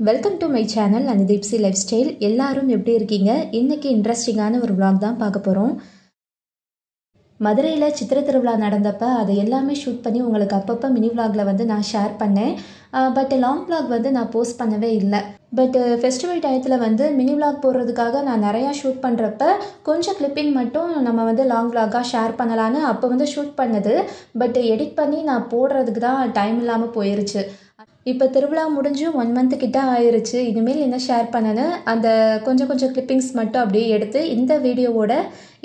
Welcome to my channel அனுதீப்சி lifestyle. எல்லாரும் எப்படி இருக்கீங்க? இன்றைக்கி இன்ட்ரெஸ்டிங்கான ஒரு vlog தான் பார்க்க போகிறோம். மதுரையில் சித்திரை திருவிழா நடந்தப்போ அதை எல்லாமே ஷூட் பண்ணி உங்களுக்கு அப்பப்போ மினி vlogல வந்து நான் ஷேர் பண்ணேன். பட் லாங் vlog வந்து நான் போஸ்ட் பண்ணவே இல்லை. பட் ஃபெஸ்டிவல் டயத்தில் வந்து மினி vlog போடுறதுக்காக நான் நிறையா ஷூட் பண்ணுறப்ப கொஞ்சம் கிளிப்பிங் மட்டும் நம்ம வந்து லாங் vlogகாக ஷேர் பண்ணலான்னு அப்போ வந்து ஷூட் பண்ணது. பட் எடிட் பண்ணி நான் போடுறதுக்கு தான் டைம் இல்லாமல் போயிருச்சு. இப்போ திருவிழா முடிஞ்சு 1 month கிட்ட ஆயிடுச்சு. இனிமேல் என்ன ஷேர் பண்ணேன்னு அந்த கொஞ்சம் கிளிப்பிங்ஸ் மட்டும் அப்படியே எடுத்து இந்த வீடியோவோட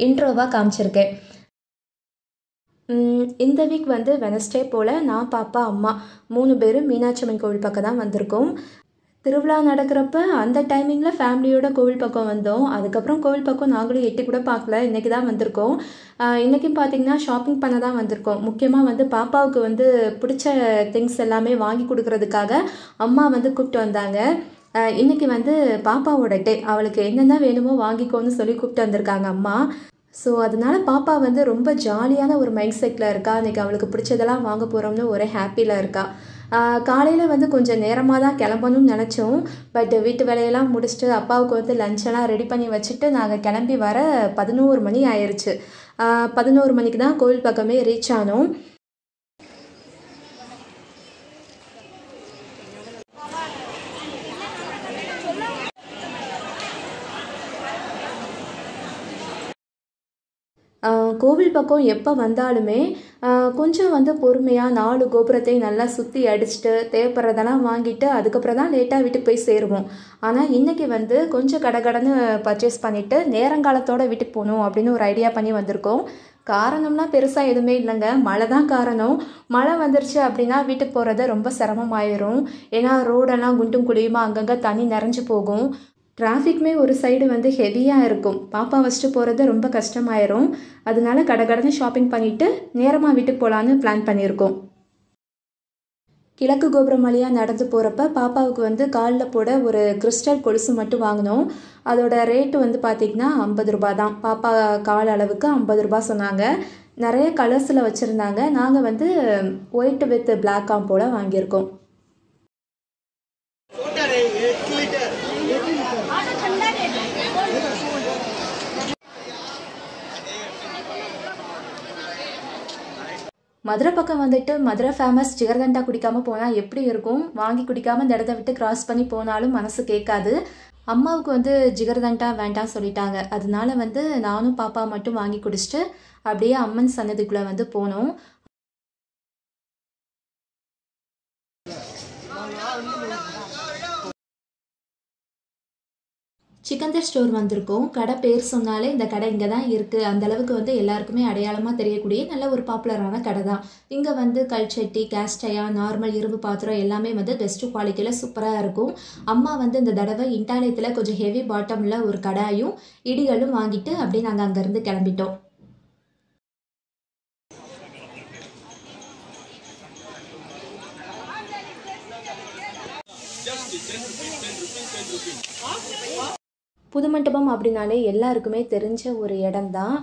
இன்ட்ரோவாக காமிச்சிருக்கேன். இந்த வீக் வந்து வெனஸ்டே போல் நான் பாப்பா அம்மா 3 பேரும் மீனாட்சி அம்மன் கோவில் பக்கம் தான் வந்திருக்கோம். திருவிழா நடக்கிறப்ப அந்த டைமிங்கில் ஃபேமிலியோட கோவில் பக்கம் வந்தோம். அதுக்கப்புறம் கோவில் பக்கம் நாங்களும் எட்டி கூட பார்க்கல, இன்றைக்கி தான் வந்திருக்கோம். இன்றைக்கும் பார்த்திங்கன்னா ஷாப்பிங் பண்ண தான் வந்திருக்கோம். முக்கியமாக வந்து பாப்பாவுக்கு வந்து பிடிச்ச திங்ஸ் எல்லாமே வாங்கி கொடுக்கறதுக்காக அம்மா வந்து கூப்பிட்டு வந்தாங்க. இன்றைக்கி வந்து பாப்பாவோட டே, அவளுக்கு என்னென்ன வேணுமோ வாங்கிக்கோன்னு சொல்லி கூப்பிட்டு வந்திருக்காங்க அம்மா. ஸோ அதனால் பாப்பா வந்து ரொம்ப ஜாலியான ஒரு மைண்ட் செட்டில் இருக்கா. இன்றைக்கி அவளுக்கு பிடிச்சதெல்லாம் வாங்க போகிறோம்னு ஒரே ஹாப்பியில் இருக்கா. காலையில் வந்து கொஞ்சம் நேரமாக தான் கிளம்பணும்னு நினச்சோம். பட் வீட்டு வேலையெல்லாம் முடிச்சுட்டு அப்பாவுக்கு வந்து லஞ்செல்லாம் ரெடி பண்ணி வச்சுட்டு நாங்கள் கிளம்பி வர 11 மணி ஆயிடுச்சு. 11 மணிக்கு தான் கோவில் பக்கமே ரீச் ஆனோம். கோவில் பக்கம் எப்போ வந்தாலுமே கொஞ்சம் வந்து பொறுமையாக 4 கோபுரத்தையும் நல்லா சுற்றி அடிச்சுட்டு தேவைப்படுறதெல்லாம் வாங்கிட்டு அதுக்கப்புறம் தான் லேட்டாக வீட்டுக்கு போய் சேருவோம். ஆனால் இன்றைக்கி வந்து கொஞ்சம் கடகடன்னு பர்ச்சேஸ் பண்ணிவிட்டு நேரங்காலத்தோடு வீட்டுக்கு போகணும் அப்படின்னு ஒரு ஐடியா பண்ணி வந்திருக்கோம். காரணம்லாம் பெருசாக எதுவுமே இல்லைங்க, மழை தான் காரணம். மழை வந்துருச்சு அப்படின்னா வீட்டுக்கு போகிறது ரொம்ப சிரமமாயிரும். ஏன்னா ரோடெல்லாம் குண்டும் குழியுமா அங்கங்கே தண்ணி நிறைஞ்சு போகும். டிராஃபிக்குமே ஒரு சைடு வந்து ஹெவியாக இருக்கும். பாப்பா வச்சுட்டு போகிறது ரொம்ப கஷ்டமாயிரும். அதனால கடகடன்னு ஷாப்பிங் பண்ணிவிட்டு நேரமாக வீட்டுக்கு போகலான்னு பிளான் பண்ணியிருக்கோம். கிழக்கு கோபுரம் வழியாக நடந்து போகிறப்ப பாப்பாவுக்கு வந்து காலில் போட ஒரு கிறிஸ்டல் கொலுசு மட்டும் வாங்கினோம். அதோட ரேட்டு வந்து பார்த்திங்கன்னா 50 ரூபா தான். பாப்பா கால் அளவுக்கு 50 ரூபா சொன்னாங்க. நிறைய கலர்ஸில் வச்சுருந்தாங்க. நாங்கள் வந்து ஒயிட் வித் பிளாக் காம்போட வாங்கியிருக்கோம். மதுரை பக்கம் வந்துட்டு மதுரை ஃபேமஸ் ஜிகர்தண்டா குடிக்காமல் போனால் எப்படி இருக்கும்? வாங்கி குடிக்காமல் இந்த இடத்த விட்டு கிராஸ் பண்ணி போனாலும் மனசு கேட்காது. அம்மாவுக்கு வந்து ஜிகர்தண்டா வேண்டாம் சொல்லிட்டாங்க. அதனால வந்து நானும் பாப்பா மட்டும் வாங்கி குடிச்சிட்டு அப்படியே அம்மன் சன்னதிக்குள்ளே வந்து போனோம். சிக்கந்தர் ஸ்டோர் வந்திருக்கோம். கடை பேர் சொன்னாலே இந்த கடை இங்கே தான் இருக்குது. அந்தளவுக்கு வந்து எல்லாருக்குமே அடையாளமாக தெரியக்கூடிய நல்ல ஒரு பாப்புலரான கடை தான். இங்கே வந்து கல்சட்டி, கேஸ்டயா, நார்மல் இரும்பு பாத்திரம் எல்லாமே வந்து பெஸ்ட்டு குவாலிட்டியில் சூப்பராக இருக்கும். அம்மா வந்து இந்த தடவை இன்டாலயத்தில் கொஞ்சம் ஹெவி பாட்டமில் ஒரு கடாயும் இடிகளும் வாங்கிட்டு அப்படியே நாங்கள் அங்கேருந்து கிளம்பிட்டோம். புது மண்டபம் அப்படின்னாலே எல்லாருக்குமே தெரிஞ்ச ஒரு இடம்தான்.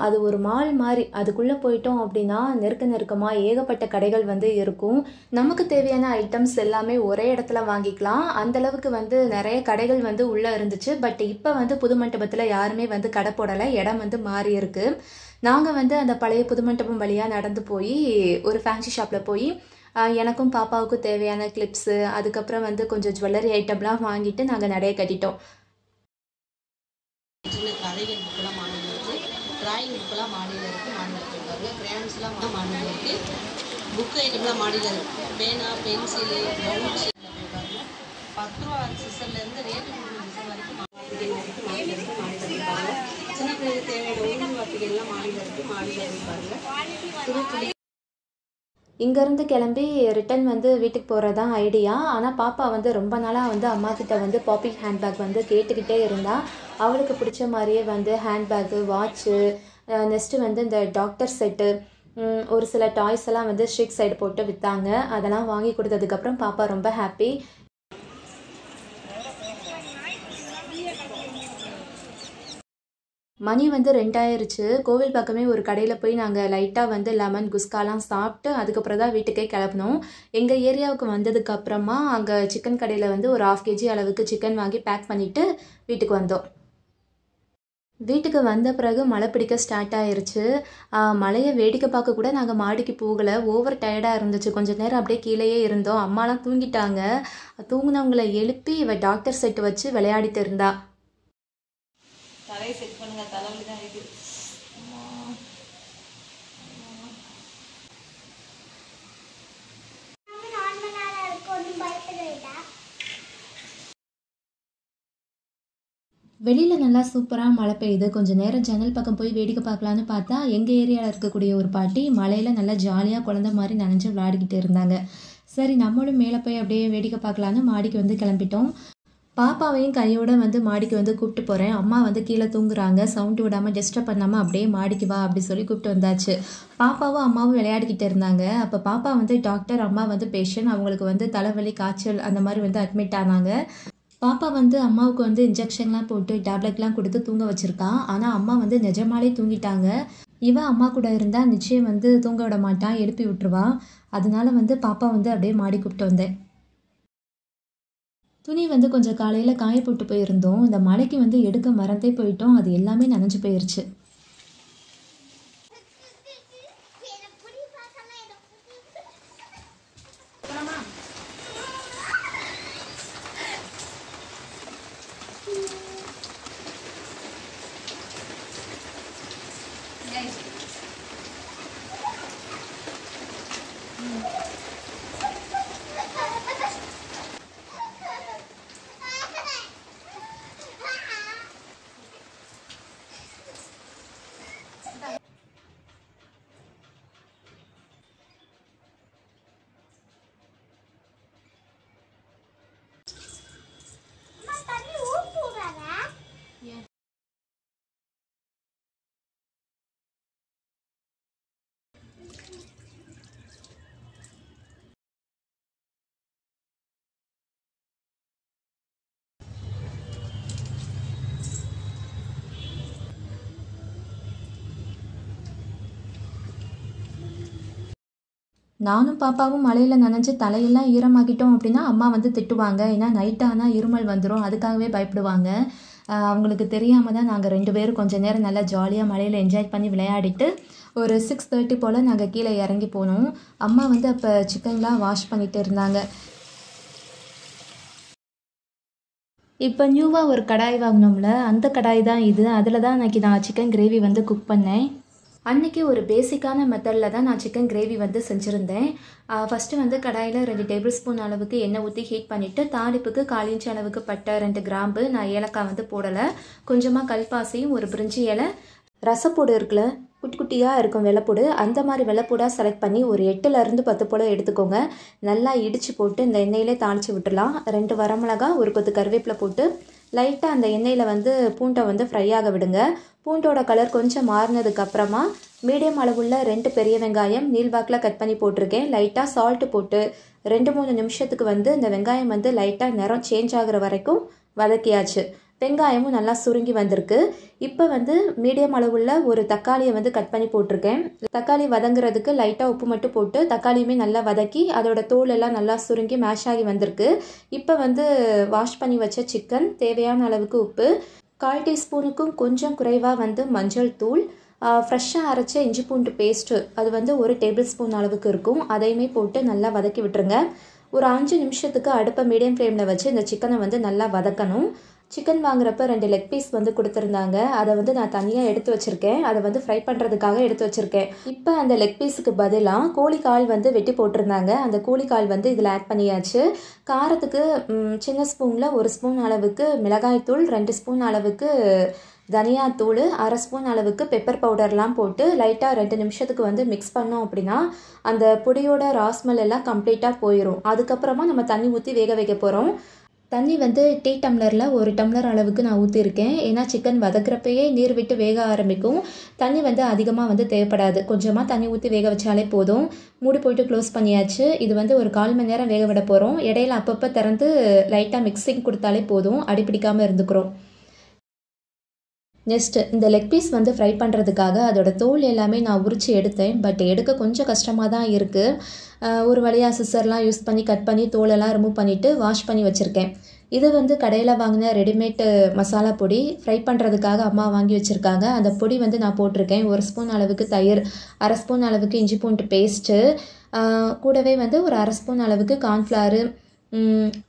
அது ஒரு மால் மாதிரி. அதுக்குள்ளே போயிட்டோம் அப்படின்னா நெருக்கமாக ஏகப்பட்ட கடைகள் வந்து இருக்கும். நமக்கு தேவையான ஐட்டம்ஸ் எல்லாமே ஒரே இடத்துல வாங்கிக்கலாம். அந்தளவுக்கு வந்து நிறைய கடைகள் வந்து உள்ளே இருந்துச்சு. பட் இப்போ வந்து புது மண்டபத்தில் யாருமே வந்து கடை போடலை, இடம் வந்து மாறி இருக்கு. நாங்கள் வந்து அந்த பழைய புது மண்டபம் வழியாக நடந்து போய் ஒரு ஃபேன்சி ஷாப்பில் போய் எனக்கும் பாப்பாவுக்கும் தேவையான கிளிப்ஸு, அதுக்கப்புறம் வந்து கொஞ்சம் ஜுவல்லரி ஐட்டம்லாம் வாங்கிட்டு நாங்கள் நடைய கட்டிட்டோம். சின்ன கதைகள் புக்கெல்லாம் மாடல் இருக்குது, ட்ராயிங் புக்கெல்லாம் மாடலில் இருக்குது, மாடலில் பாருங்கள். கிரேயான்ஸ்லாம் மாடலில் இருக்குது, புக் ஐட்டம்லாம் மாடலில் இருக்குது. பேனா, பென்சிலு, பவுன்ஸ் பாருங்கள். 10 ரூபா சிசர்லேருந்து ரேட்டு 3 சிசர் வரைக்கும் மாடலில் இருக்குது, மாடலில் பாருங்கள். சின்ன பிள்ளைங்க தேவையான உணவு வார்த்தைகள்லாம் மாடலில் இருக்குது, மாடலில் பாருங்கள். இங்கேருந்து கிளம்பி ரிட்டன் வந்து வீட்டுக்கு போகிறதான் ஐடியா. ஆனால் பாப்பா வந்து ரொம்ப நாளாக வந்து அம்மா கிட்ட வந்து பாப்பி ஹேண்ட்பேக் வந்து கேட்டுக்கிட்டே இருந்தா. அவளுக்கு பிடிச்ச மாதிரியே வந்து ஹேண்ட்பேக்கு, வாட்சு, நெக்ஸ்ட்டு வந்து இந்த டாக்டர் செட்டு, ஒரு சில டாய்ஸ் எல்லாம் வந்து ஸ்ட்ரீட் சைடு போட்டு விற்றாங்க. அதெல்லாம் வாங்கி கொடுத்ததுக்கப்புறம் பாப்பா ரொம்ப ஹாப்பி. மணி வந்து 2 ஆயிருச்சு. கோவில் பக்கமே ஒரு கடையில் போய் நாங்கள் லைட்டாக வந்து லெமன் குஸ்காலாம் சாப்பிட்டு அதுக்கப்புறம் தான் வீட்டுக்கே கிளப்பினோம். எங்கள் ஏரியாவுக்கு வந்ததுக்கு அப்புறமா அங்கே சிக்கன் கடையில் வந்து ஒரு 1/2 kg அளவுக்கு சிக்கன் வாங்கி பேக் பண்ணிவிட்டு வீட்டுக்கு வந்தோம். வீட்டுக்கு வந்த பிறகு மழை பிடிக்க ஸ்டார்ட் ஆயிருச்சு. மழையை வேடிக்கை பார்க்க கூட நாங்கள் மாடிக்கு போகலை. ஓவர் டயர்டாக இருந்துச்சு. கொஞ்சம் நேரம் அப்படியே கீழேயே இருந்தோம். அம்மாலாம் தூங்கிட்டாங்க. தூங்கினவங்களை எழுப்பி இவ டாக்டர் செட்டு வச்சு விளையாடிட்டு இருந்தா. தலையை செட் பண்ணுங்க, தலைவலி தான் இருக்குது. வெளியில் நல்லா சூப்பராக மழை பெய்யுது. கொஞ்சம் நேரம் ஜன்னல் பக்கம் போய் வேடிக்கை பார்க்கலான்னு பார்த்தா எங்கள் ஏரியாவில் இருக்கக்கூடிய ஒரு பாட்டி மழையில் நல்லா ஜாலியாக குழந்த மாதிரி நனைஞ்சு விளையாடிக்கிட்டு இருந்தாங்க. சரி நம்மளும் மேலே போய் அப்படியே வேடிக்கை பார்க்கலான்னு மாடிக்கு வந்து கிளம்பிட்டோம். பாப்பாவையும் கையோடு வந்து மாடிக்கு வந்து கூப்பிட்டு போகிறேன். அம்மா வந்து கீழே தூங்குறாங்க, சவுண்டு விடாமல் டிஸ்டர்ப் பண்ணாமல் அப்படியே மாடிக்கு வா அப்படி சொல்லி கூப்பிட்டு வந்தாச்சு. பாப்பாவும் அம்மாவும் விளையாடிக்கிட்டு இருந்தாங்க. அப்போ பாப்பா வந்து டாக்டர், அம்மா வந்து பேஷண்ட். அவங்களுக்கு வந்து தலைவலி காய்ச்சல் அந்த மாதிரி வந்து அட்மிட் ஆனாங்க. பாப்பா வந்து அம்மாவுக்கு வந்து இன்ஜெக்ஷன்லாம் போட்டு டேப்லெட்லாம் கொடுத்து தூங்க வச்சுருக்கா. ஆனால் அம்மா வந்து நிஜமாலே தூங்கிட்டாங்க. இவன் அம்மா கூட இருந்தால் நிச்சயம் வந்து தூங்க விட மாட்டான், எழுப்பி விட்டுருவா. அதனால வந்து பாப்பா வந்து அப்படியே மாடி கூப்பிட்டு வந்தேன். துணி வந்து கொஞ்சம் காலையில் காய போட்டு போயிருந்தோம். இந்த மழைக்கு வந்து எடுக்க மறந்தே போயிட்டோம். அது எல்லாமே நனைஞ்சு போயிருச்சு. நானும் பாப்பாவும் மழையில் நனைஞ்சு தலையெல்லாம் ஈரமாக்கிட்டோம் அப்படின்னா அம்மா வந்து திட்டுவாங்க. ஏன்னா நைட் ஆனால் இருமல் வந்துடும், அதுக்காகவே பயப்படுவாங்க. அவங்களுக்கு தெரியாமல் தான் நாங்கள் 2 பேரும் கொஞ்சம் நேரம் நல்லா ஜாலியாக மழையில் என்ஜாய் பண்ணி விளையாடிட்டு ஒரு 6:30 போல் நாங்கள் கீழே இறங்கி போனோம். அம்மா வந்து அப்போ சிக்கன்லாம் வாஷ் பண்ணிட்டு இருந்தாங்க. இப்போ நியூவாக ஒரு கடாய் வாங்கினோம்ல, அந்த கடாய் தான் இது. அதில் தான் அன்றைக்கி நான் சிக்கன் கிரேவி வந்து குக் பண்ணேன். அன்றைக்கி ஒரு பேசிக்கான மெத்தடில் தான் நான் சிக்கன் கிரேவி வந்து செஞ்சுருந்தேன். ஃபஸ்ட்டு வந்து கடாயில் 2 டேபிள் ஸ்பூன் அளவுக்கு எண்ணெய் ஊற்றி ஹீட் பண்ணிவிட்டு தாளிப்புக்கு 1/4 இன்ச் அளவுக்கு பட்டை, 2 கிராம்பு, நான் ஏலக்காய் வந்து போடலை, கொஞ்சமாக கல்பாசியும் ஒரு பிரிஞ்சி இலை, ரசப்பூடு இருக்குல்ல, குட்டி குட்டியாக இருக்கும் வெள்ளைப்பூடு, அந்த மாதிரி வெள்ளைப்பூடாக செலக்ட் பண்ணி ஒரு 8லேருந்து 10 போல் எடுத்துக்கோங்க. நல்லா இடித்து போட்டு இந்த எண்ணெயிலே தாளித்து விட்டுடலாம். 2 வரமிளகா, ஒரு கொத்து கருவேப்பிலை போட்டு லைட்டாக அந்த எண்ணெயில் வந்து பூண்டை வந்து ஃப்ரை ஆக விடுங்க. பூண்டோட கலர் கொஞ்சம் மாறினதுக்கப்புறமா மீடியம் அளவுள்ள 2 பெரிய வெங்காயம் நீள்வாக்கில் கட் பண்ணி போட்டிருக்கேன். லைட்டாக சால்ட்டு போட்டு 2-3 நிமிஷத்துக்கு வந்து இந்த வெங்காயம் வந்து லைட்டாக நிறம் சேஞ்ச் ஆகிற வரைக்கும் வதக்கியாச்சு. வெங்காயமும் நல்லா சுருங்கி வந்திருக்கு. இப்போ வந்து மீடியம் அளவுள்ள ஒரு தக்காளியை வந்து கட் பண்ணி போட்டிருக்கேன். தக்காளி வதங்குறதுக்கு லைட்டாக உப்பு மட்டும் போட்டு தக்காளியுமே நல்லா வதக்கி அதோட தோல் எல்லாம் நல்லா சுருங்கி மேஷ் ஆகி வந்திருக்கு. இப்போ வந்து வாஷ் பண்ணி வச்ச சிக்கன், தேவையான அளவுக்கு உப்பு, 1/4 டீஸ்பூனுக்கும் கொஞ்சம் குறைவாக வந்து மஞ்சள் தூள், ஃப்ரெஷ்ஷாக அரைச்ச இஞ்சி பூண்டு பேஸ்ட்டு அது வந்து 1 டேபிள் ஸ்பூன் அளவுக்கு இருக்கும், அதையுமே போட்டு நல்லா வதக்கி விட்டுருங்க. ஒரு 5 நிமிஷத்துக்கு அடுப்பை மீடியம் ஃப்ளேமில் வச்சு இந்த சிக்கனை வந்து நல்லா வதக்கணும். சிக்கன் வாங்குறப்ப 2 லெக் பீஸ் வந்து கொடுத்துருந்தாங்க. அதை வந்து நான் தனியாக எடுத்து வச்சுருக்கேன். அதை வந்து ஃப்ரை பண்ணுறதுக்காக எடுத்து வச்சுருக்கேன். இப்போ அந்த லெக் பீஸுக்கு பதிலாக கோழிக்கால் வந்து வெட்டி போட்டிருந்தாங்க. அந்த கோழிக்கால் வந்து இதில் ஆட் பண்ணியாச்சு. காரத்துக்கு சின்ன ஸ்பூனில் 1 ஸ்பூன் அளவுக்கு மிளகாய்த்தூள், 2 ஸ்பூன் அளவுக்கு தனியாத்தூள், 1/2 ஸ்பூன் அளவுக்கு பெப்பர் பவுடர்லாம் போட்டு லைட்டாக 2 நிமிஷத்துக்கு வந்து மிக்ஸ் பண்ணோம் அப்படின்னா அந்த பொடியோட ராஸ்மெல் எல்லாம் கம்ப்ளீட்டாக போயிடும். அதுக்கப்புறமா நம்ம தண்ணி ஊற்றி வேக வைக்க போகிறோம். தண்ணி வந்து டீ டம்ளரில் 1 டம்ளர் அளவுக்கு நான் ஊற்றிருக்கேன். ஏன்னா சிக்கன் வதக்கிறப்பயே நீர் விட்டு வேக ஆரம்பிக்கும். தண்ணி வந்து அதிகமாக வந்து தேவைப்படாது. கொஞ்சமாக தண்ணி ஊற்றி வேக வச்சாலே போதும். மூடி போட்டு க்ளோஸ் பண்ணியாச்சு. இது வந்து ஒரு 1/4 மணி நேரம் வேக விட போகிறோம். இடையில அப்பப்போ திறந்து லைட்டாக மிக்சிங் கொடுத்தாலே போதும், அடிப்பிடிக்காமல் இருந்துக்கிறோம். நெக்ஸ்ட்டு இந்த லெக் பீஸ் வந்து ஃப்ரை பண்ணுறதுக்காக அதோட தோல் எல்லாமே நான் உரித்து எடுத்தேன். பட் எடுக்க கொஞ்சம் கஷ்டமாக தான் இருக்குது. ஒரு வழியாக சிசர்லாம் யூஸ் பண்ணி கட் பண்ணி தோலெல்லாம் ரிமூவ் பண்ணிவிட்டு வாஷ் பண்ணி வச்சுருக்கேன். இது வந்து கடையில் வாங்கின ரெடிமேட் மசாலா பொடி. ஃப்ரை பண்ணுறதுக்காக அம்மா வாங்கி வச்சுருக்காங்க. அந்த பொடி வந்து நான் போட்டிருக்கேன். 1 ஸ்பூன் அளவுக்கு தயிர், 1/2 ஸ்பூன் அளவுக்கு இஞ்சி பூண்டு பேஸ்ட்டு, கூடவே வந்து ஒரு 1/2 ஸ்பூன் அளவுக்கு கார்ன்ஃப்ளவரு,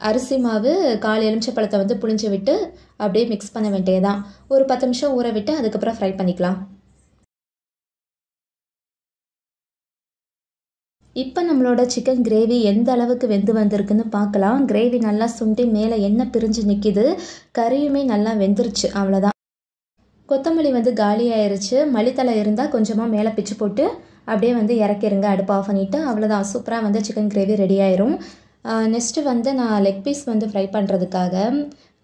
அரிசி மாவு, 1/4 எலுமிச்சப்பழத்தை வந்து புழிஞ்சு விட்டு அப்படியே மிக்ஸ் பண்ண வேண்டியதான். ஒரு 10 நிமிஷம் ஊற விட்டு அதுக்கப்புறம் ஃப்ரை பண்ணிக்கலாம். இப்போ நம்மளோட சிக்கன் கிரேவி எந்த அளவுக்கு வெந்து வந்திருக்குன்னு பார்க்கலாம். கிரேவி நல்லா சுண்டி மேலே எண்ணெய் பிரிஞ்சு நிற்கிது. கறியுமே நல்லா வெந்துருச்சு. அவ்வளோதான். கொத்தமல்லி வந்து காலி ஆயிருச்சு. மல்லித்தலை இருந்தால் கொஞ்சமாக மேலே பிச்சு போட்டு அப்படியே வந்து இறக்கிருங்க. அடுப்பு ஆஃப் பண்ணிவிட்டு அவ்வளோதான். சூப்பராக வந்து சிக்கன் கிரேவி ரெடி ஆயிரும். நெக்ஸ்ட்டு வந்து நான் லெக் பீஸ் வந்து ஃப்ரை பண்ணுறதுக்காக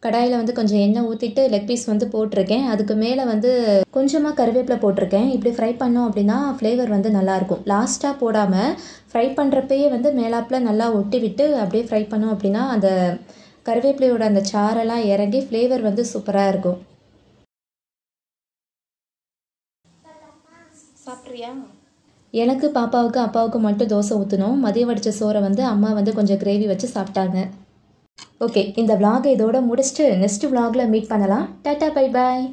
கடாயில் வந்து கொஞ்சம் எண்ணெய் ஊற்றிட்டு லெக் பீஸ் வந்து போட்டிருக்கேன். அதுக்கு மேலே வந்து கொஞ்சமாக கருவேப்பிலை போட்டிருக்கேன். இப்படி ஃப்ரை பண்ணோம் அப்படின்னா ஃப்ளேவர் வந்து நல்லாயிருக்கும். லாஸ்ட்டாக போடாமல் ஃப்ரை பண்ணுறப்பயே வந்து மேலாப்பில் நல்லா ஒட்டி விட்டு அப்படியே ஃப்ரை பண்ணோம் அப்படின்னா அந்த கருவேப்பிலையோட அந்த சாரெல்லாம் இறங்கி ஃப்ளேவர் வந்து சூப்பராக இருக்கும். சாப்பிட்றியா? எனக்கு, பாப்பாவுக்கு, அப்பாவுக்கு மட்டும் தோசை ஊற்றணும். மதியம் வடித்த சோறை வந்து அம்மா வந்து கொஞ்சம் கிரேவி வச்சு சாப்பிட்டாங்க. ஓகே, இந்த vlog இதோட முடிச்சுட்டு நெக்ஸ்ட் vlogல மீட் பண்ணலாம். Tata, bye bye.